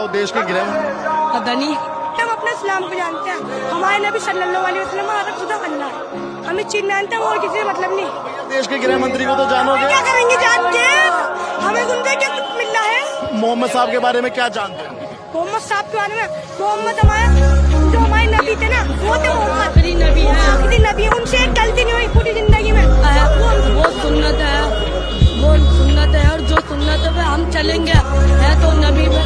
देश के गृह पता नहीं, हम अपने इस्लाम को जानते हैं। हमारे नबी सल्लल्लाहु अलैहि वसल्लम हमारा खुदा अल्लाह है। हमें चीन मानते हैं और किसी से मतलब नहीं। देश के गृह मंत्री को तो जानोगे, क्या करेंगे जान के? हमें उनसे क्या कुछ मिल रहा है? मोहम्मद साहब के बारे में क्या जानते हैं? मोहम्मद साहब के बारे में, मोहम्मद हमारा जो हमारे नबी थे ना, वो थे मोहम्मद आखिरी नबी है। आखिरी नबी है, उनसे एक गलती नहीं हुई पूरी जिंदगी में। वो सुन्नत है, वो सुन्नत है, और जो सुन्नत पे हम चलेंगे है तो नबी में